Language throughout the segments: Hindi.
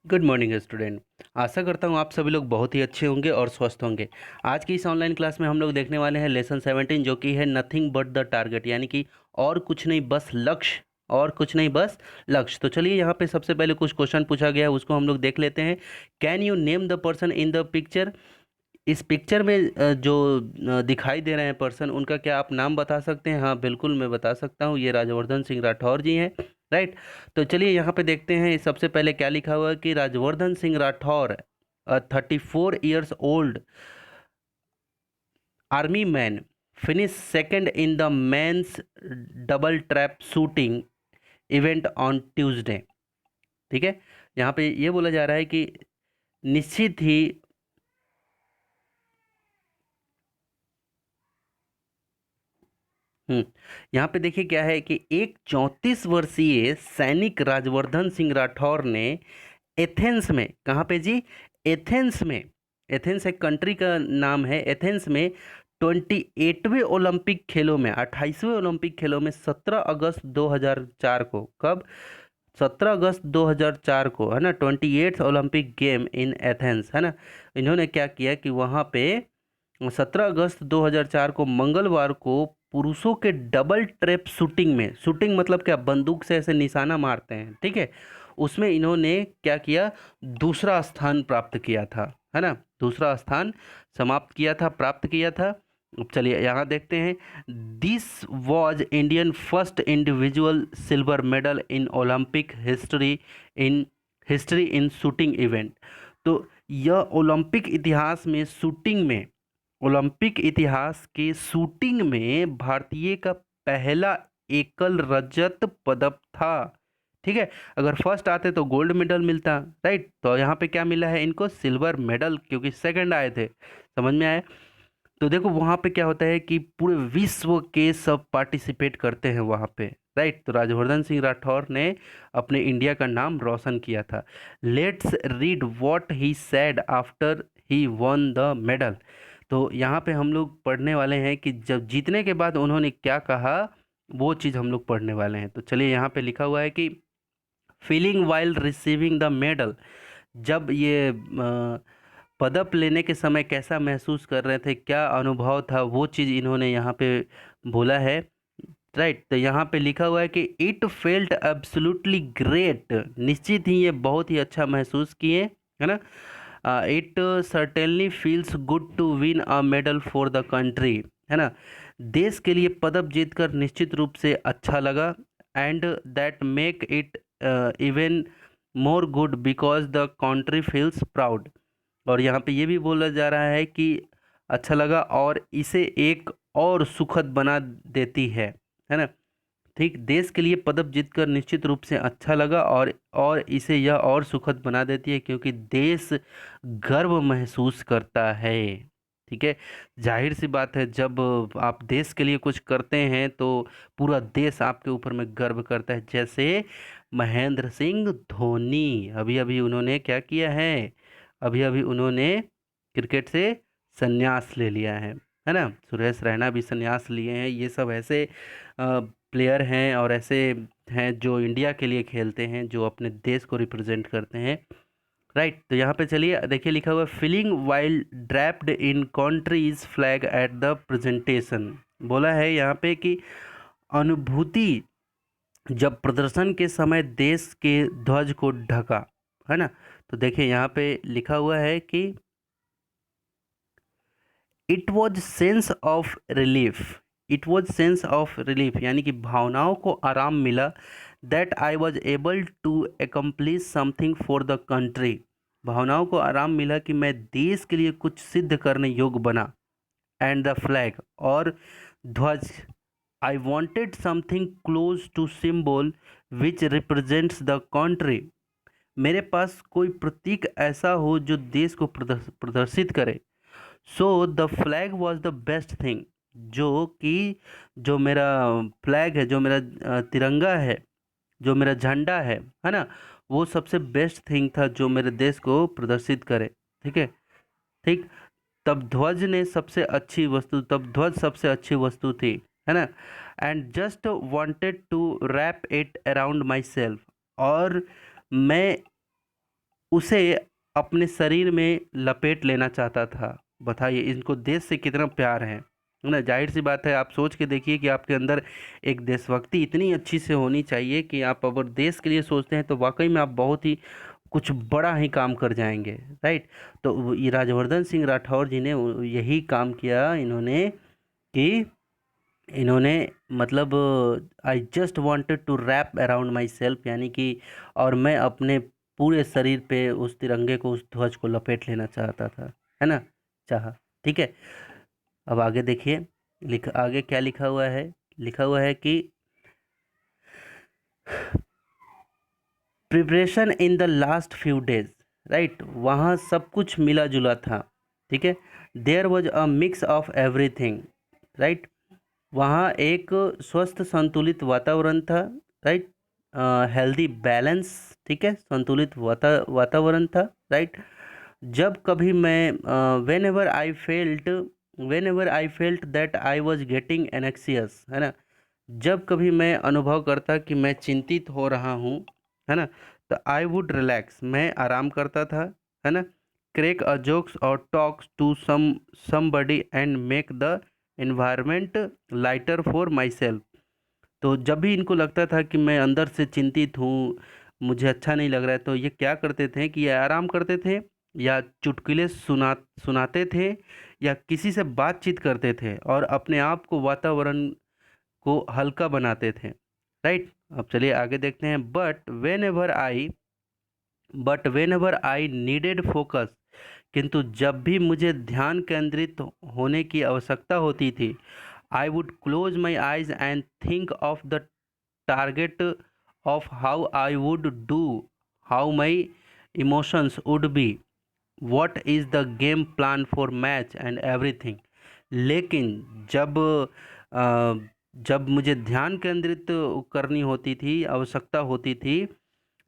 Good morning student. आशा करता हूँ आप सभी लोग बहुत ही अच्छे होंगे और स्वस्थ होंगे। आज की इस ऑनलाइन क्लास में हम लोग देखने वाले हैं लेसन 17 जो कि है नथिंग बट द टारगेट, यानी कि और कुछ नहीं बस लक्ष्य, और कुछ नहीं बस लक्ष्य। तो चलिए यहाँ पे सबसे पहले कुछ क्वेश्चन पूछा गया है उसको हम लोग देख लेते हैं। Can you name the person in the picture. इस पिक्चर में जो दिखाई दे रहे हैं पर्सन, उनका क्या आप नाम बता सकते हैं? हाँ बिल्कुल मैं बता सकता हूँ, ये राजवर्धन सिंह राठौर जी हैं। राइट। तो चलिए यहाँ पे देखते हैं सबसे पहले क्या लिखा हुआ है कि Rajvardhan Singh Rathore 34 years old army man finish second in the men's double trap shooting event on Tuesday. ठीक है। यहाँ पे ये बोला जा रहा है कि निश्चित ही यहाँ पे देखिए क्या है कि एक 34 वर्षीय सैनिक राजवर्धन सिंह राठौर ने एथेंस में, कहाँ पे जी? एथेंस में। एथेंस एक कंट्री का नाम है। एथेंस में 28वें ओलंपिक खेलों में, 28वें ओलंपिक खेलों में 17 अगस्त 2004 को, कब? 17 अगस्त 2004 को, है ना, 28th Olympic game in Athens, है ना। इन्होंने क्या किया कि वहाँ पे 17 अगस्त 2004 को मंगलवार को पुरुषों के डबल ट्रैप शूटिंग में, शूटिंग मतलब क्या, बंदूक से ऐसे निशाना मारते हैं, ठीक है, उसमें इन्होंने क्या किया? दूसरा स्थान प्राप्त किया था, है ना। दूसरा स्थान समाप्त किया था, प्राप्त किया था। अब चलिए यहाँ देखते हैं। This was Indian first individual silver medal in Olympic history in shooting event. तो यह ओलंपिक इतिहास में शूटिंग में, ओलंपिक इतिहास के शूटिंग में भारतीय का पहला एकल रजत पदक था। ठीक है। अगर फर्स्ट आते तो गोल्ड मेडल मिलता, राइट। तो यहाँ पे क्या मिला है इनको? सिल्वर मेडल, क्योंकि सेकंड आए थे। समझ में आया? तो देखो वहाँ पे क्या होता है कि पूरे विश्व के सब पार्टिसिपेट करते हैं वहाँ पे, राइट। तो राजवर्धन सिंह राठौर ने अपने इंडिया का नाम रोशन किया था। Let's read what he said after he won the medal. तो यहाँ पे हम लोग पढ़ने वाले हैं कि जब जीतने के बाद उन्होंने क्या कहा, वो चीज़ हम लोग पढ़ने वाले हैं। तो चलिए यहाँ पे लिखा हुआ है कि feeling while receiving the medal, जब ये पदक लेने के समय कैसा महसूस कर रहे थे, क्या अनुभव था, वो चीज़ इन्होंने यहाँ पे बोला है, राइट। तो यहाँ पे लिखा हुआ है कि इट फेल्ट एब्सोल्युटली ग्रेट, निश्चित ही ये बहुत ही अच्छा महसूस किए, है ना। It certainly feels good to win a medal for the country, है ना। देश के लिए पदक जीतकर निश्चित रूप से अच्छा लगा। And that make it even more good because the country feels proud. और यहाँ पे ये भी बोला जा रहा है कि अच्छा लगा और इसे एक और सुखद बना देती है ना। ठीक, देश के लिए पदक जीतकर निश्चित रूप से अच्छा लगा और इसे यह और सुखद बना देती है क्योंकि देश गर्व महसूस करता है। ठीक है। जाहिर सी बात है, जब आप देश के लिए कुछ करते हैं तो पूरा देश आपके ऊपर में गर्व करता है। जैसे महेंद्र सिंह धोनी, अभी अभी उन्होंने क्या किया है? अभी अभी उन्होंने क्रिकेट से संन्यास ले लिया है ना। सुरेश रैना भी संन्यास लिए हैं। ये सब ऐसे प्लेयर हैं और ऐसे हैं जो इंडिया के लिए खेलते हैं, जो अपने देश को रिप्रेजेंट करते हैं, राइट। तो यहाँ पे चलिए देखिए लिखा हुआ feeling while draped in countries flag at the presentation. बोला है यहाँ पे कि अनुभूति जब प्रदर्शन के समय देश के ध्वज को ढका, है ना। तो देखिए यहाँ पे लिखा हुआ है कि it was sense of relief, it was sense of relief यानी कि भावनाओं को आराम मिला। That I was able to accomplish something for the country, भावनाओं को आराम मिला कि मैं देश के लिए कुछ सिद्ध करने योग्य बना। एंड द फ्लैग, और ध्वज, I wanted something close to symbol which represents the country, मेरे पास कोई प्रतीक ऐसा हो जो देश को प्रदर्शित करे। So the flag was the best thing, जो कि जो मेरा फ्लैग है, जो मेरा तिरंगा है, जो मेरा झंडा है ना, वो सबसे बेस्ट थिंग था जो मेरे देश को प्रदर्शित करे। ठीक है। ठीक। तब ध्वज सबसे अच्छी वस्तु थी, है ना। And just wanted to wrap it around myself, और मैं उसे अपने शरीर में लपेट लेना चाहता था। बताइए इनको देश से कितना प्यार है ना। जाहिर सी बात है, आप सोच के देखिए कि आपके अंदर एक देशभक्ति इतनी अच्छी से होनी चाहिए कि आप अगर देश के लिए सोचते हैं तो वाकई में आप बहुत ही कुछ बड़ा ही काम कर जाएंगे। राइट। तो ये राजवर्धन सिंह राठौर जी ने यही काम किया इन्होंने कि इन्होंने मतलब I just wanted to wrap around myself, यानी कि और मैं अपने पूरे शरीर पे उस तिरंगे को, उस ध्वज को लपेट लेना चाहता था, है ना, चाहा। ठीक है। अब आगे देखिए, आगे क्या लिखा हुआ है। लिखा हुआ है कि preparation in the last few days. Right, वहाँ सब कुछ मिला जुला था। ठीक है। There was a mix of everything. Right, वहाँ एक स्वस्थ संतुलित वातावरण था। Right, healthy balance. ठीक है, संतुलित वातावरण था। राइट, जब कभी मैं whenever I felt that I was getting anxious, है ना, जब कभी मैं अनुभव करता कि मैं चिंतित हो रहा हूँ, है ना, तो आई वुड रिलैक्स, मैं आराम करता था, है ना, क्रेक अ जोक्स और talks to somebody and make the environment lighter for myself. तो जब भी इनको लगता था कि मैं अंदर से चिंतित हूँ, मुझे अच्छा नहीं लग रहा है, तो ये क्या करते थे कि ये आराम करते थे, या चुटकुले सुनाते थे, या किसी से बातचीत करते थे और अपने आप को, वातावरण को हल्का बनाते थे। राइट। अब चलिए आगे देखते हैं। But when ever I needed focus, किंतु जब भी मुझे ध्यान केंद्रित होने की आवश्यकता होती थी, I would close my eyes and think of the target of how I would do, how my emotions would be, what is the game plan for match and everything. लेकिन जब अ, जब मुझे ध्यान केंद्रित करनी होती थी, आवश्यकता होती थी,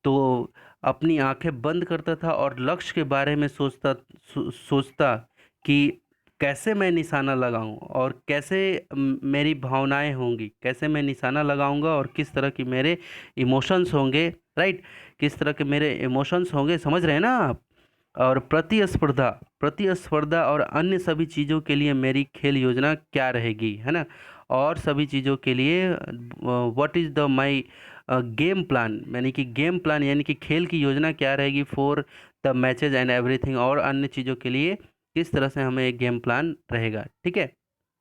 तो अपनी आंखें बंद करता था और लक्ष्य के बारे में सोचता कि कैसे मैं निशाना लगाऊं और कैसे मेरी भावनाएं होंगी, कैसे मैं निशाना लगाऊंगा और किस तरह की मेरे इमोशंस होंगे। राइट, किस तरह के मेरे इमोशंस होंगे, समझ रहे हैं ना आप। और प्रतिस्पर्धा और अन्य सभी चीज़ों के लिए मेरी खेल योजना क्या रहेगी, है ना, और सभी चीज़ों के लिए what is the my game plan, यानी कि गेम प्लान यानी कि खेल की योजना क्या रहेगी for the matches and everything, और अन्य चीज़ों के लिए किस तरह से हमें एक गेम प्लान रहेगा। ठीक है,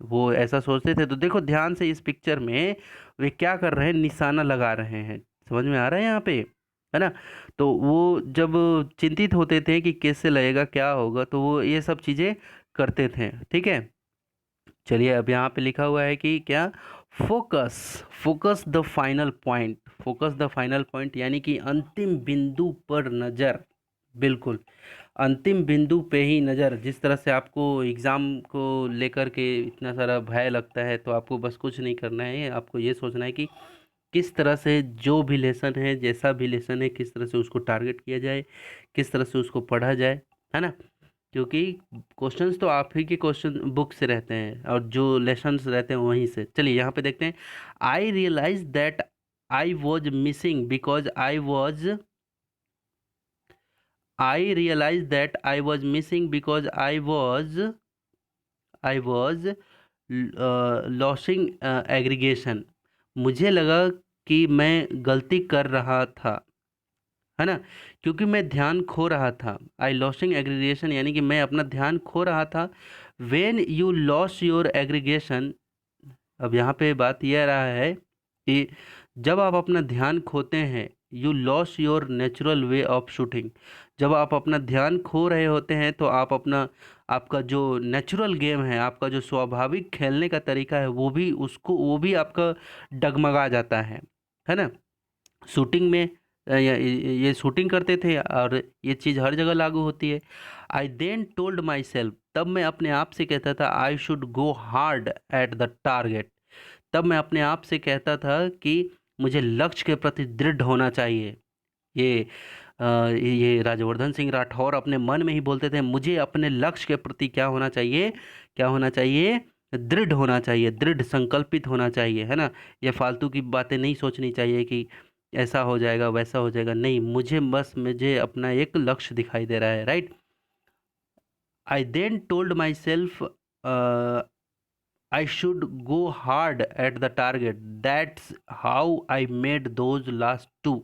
वो ऐसा सोचते थे। तो देखो ध्यान से इस पिक्चर में वे क्या कर रहे हैं, निशाना लगा रहे हैं। समझ में आ रहा है यहाँ पे, है ना। तो वो जब चिंतित होते थे कि कैसे लगेगा, क्या होगा, तो वो ये सब चीज़ें करते थे। ठीक है। चलिए अब यहाँ पे लिखा हुआ है कि क्या, focus focus the final point, focus the final point यानी कि अंतिम बिंदु पर नज़र। बिल्कुल, अंतिम बिंदु पे ही नज़र। जिस तरह से आपको एग्ज़ाम को लेकर के इतना सारा भय लगता है, तो आपको बस कुछ नहीं करना है, आपको ये सोचना है कि किस तरह से जो भी लेसन है, जैसा भी लेसन है, किस तरह से उसको टारगेट किया जाए, किस तरह से उसको पढ़ा जाए, है ना। क्योंकि क्वेश्चंस तो आप ही के क्वेश्चन बुक से रहते हैं और जो लेसन्स रहते हैं वहीं से। चलिए यहाँ पे देखते हैं। I realise that I was missing because I realise that I was missing because I was losing aggregation. मुझे लगा कि मैं गलती कर रहा था, है ना, क्योंकि मैं ध्यान खो रहा था। आई लॉसिंग एग्रीगेशन यानी कि मैं अपना ध्यान खो रहा था। When you loss your aggregation, अब यहाँ पे बात यह रहा है कि जब आप अपना ध्यान खोते हैं, you loss your natural way of shooting. जब आप अपना ध्यान खो रहे होते हैं तो आप अपना, आपका जो नेचुरल गेम है, आपका जो स्वाभाविक खेलने का तरीका है, वो भी आपका डगमगा जाता है ना। शूटिंग में ये शूटिंग करते थे और ये चीज़ हर जगह लागू होती है। आई देन टोल्ड माई सेल्फ, तब मैं अपने आप से कहता था, आई should go hard at the target. तब मैं अपने आप से कहता था कि मुझे लक्ष्य के प्रति दृढ़ होना चाहिए। ये ये राजवर्धन सिंह राठौर अपने मन में ही बोलते थे, मुझे अपने लक्ष्य के प्रति क्या होना चाहिए, क्या होना चाहिए, दृढ़ होना चाहिए, दृढ़ संकल्पित होना चाहिए, है ना। ये फालतू की बातें नहीं सोचनी चाहिए कि ऐसा हो जाएगा वैसा हो जाएगा, नहीं, मुझे अपना एक लक्ष्य दिखाई दे रहा है, right. I then told myself I should go hard at the target, that's how I made those last two.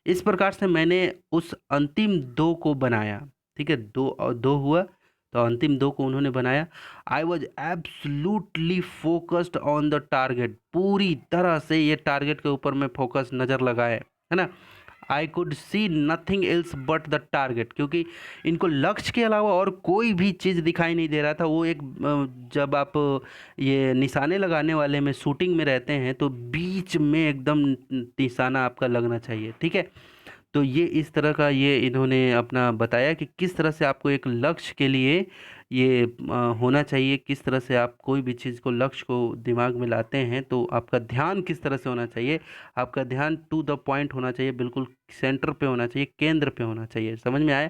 इस प्रकार से मैंने उस अंतिम दो को बनाया, ठीक है, दो और दो हुआ, तो अंतिम दो को उन्होंने बनाया। I was absolutely focused on the target, पूरी तरह से ये टारगेट के ऊपर मैं फोकस नज़र लगाए, है ना। I could see nothing else but the target, क्योंकि इनको लक्ष्य के अलावा और कोई भी चीज़ दिखाई नहीं दे रहा था। वो एक जब आप ये निशाने लगाने वाले में शूटिंग में रहते हैं तो बीच में एकदम निशाना आपका लगना चाहिए, ठीक है। तो ये इस तरह का ये इन्होंने अपना बताया कि किस तरह से आपको एक लक्ष्य के लिए ये होना चाहिए, किस तरह से आप कोई भी चीज़ को लक्ष्य को दिमाग में लाते हैं तो आपका ध्यान किस तरह से होना चाहिए। आपका ध्यान टू द पॉइंट होना चाहिए, बिल्कुल सेंटर पे होना चाहिए, केंद्र पे होना चाहिए, समझ में आया।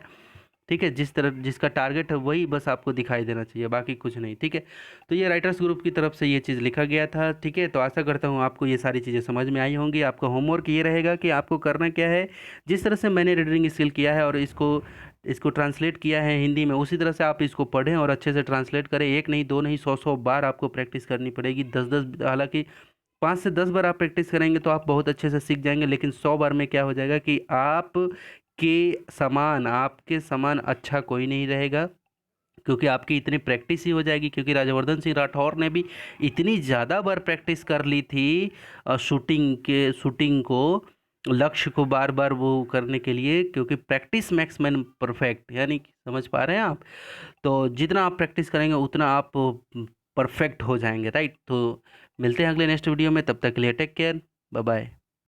ठीक है, जिस तरह जिसका टारगेट है वही बस आपको दिखाई देना चाहिए, बाकी कुछ नहीं, ठीक है। तो ये राइटर्स ग्रुप की तरफ से ये चीज़ लिखा गया था, ठीक है। तो आशा करता हूँ आपको ये सारी चीज़ें समझ में आई होंगी। आपका होमवर्क ये रहेगा कि आपको करना क्या है, जिस तरह से मैंने रीडिंग स्किल किया है और इसको इसको ट्रांसलेट किया है हिंदी में, उसी तरह से आप इसको पढ़ें और अच्छे से ट्रांसलेट करें। एक नहीं, दो नहीं, 100 बार आपको प्रैक्टिस करनी पड़ेगी, 10-10, हालांकि 5 से 10 बार आप प्रैक्टिस करेंगे तो आप बहुत अच्छे से सीख जाएंगे। लेकिन 100 बार में क्या हो जाएगा कि आपके समान अच्छा कोई नहीं रहेगा, क्योंकि आपकी इतनी प्रैक्टिस ही हो जाएगी। क्योंकि राजवर्धन सिंह राठौर ने भी इतनी ज़्यादा बार प्रैक्टिस कर ली थी शूटिंग को, लक्ष्य को बार बार वो करने के लिए, क्योंकि प्रैक्टिस मैक्स मैन परफेक्ट, यानी कि समझ पा रहे हैं आप। तो जितना आप प्रैक्टिस करेंगे उतना आप परफेक्ट हो जाएंगे, राइट। तो मिलते हैं अगले नेक्स्ट वीडियो में, तब तक के लिए टेक केयर, बाय बाय।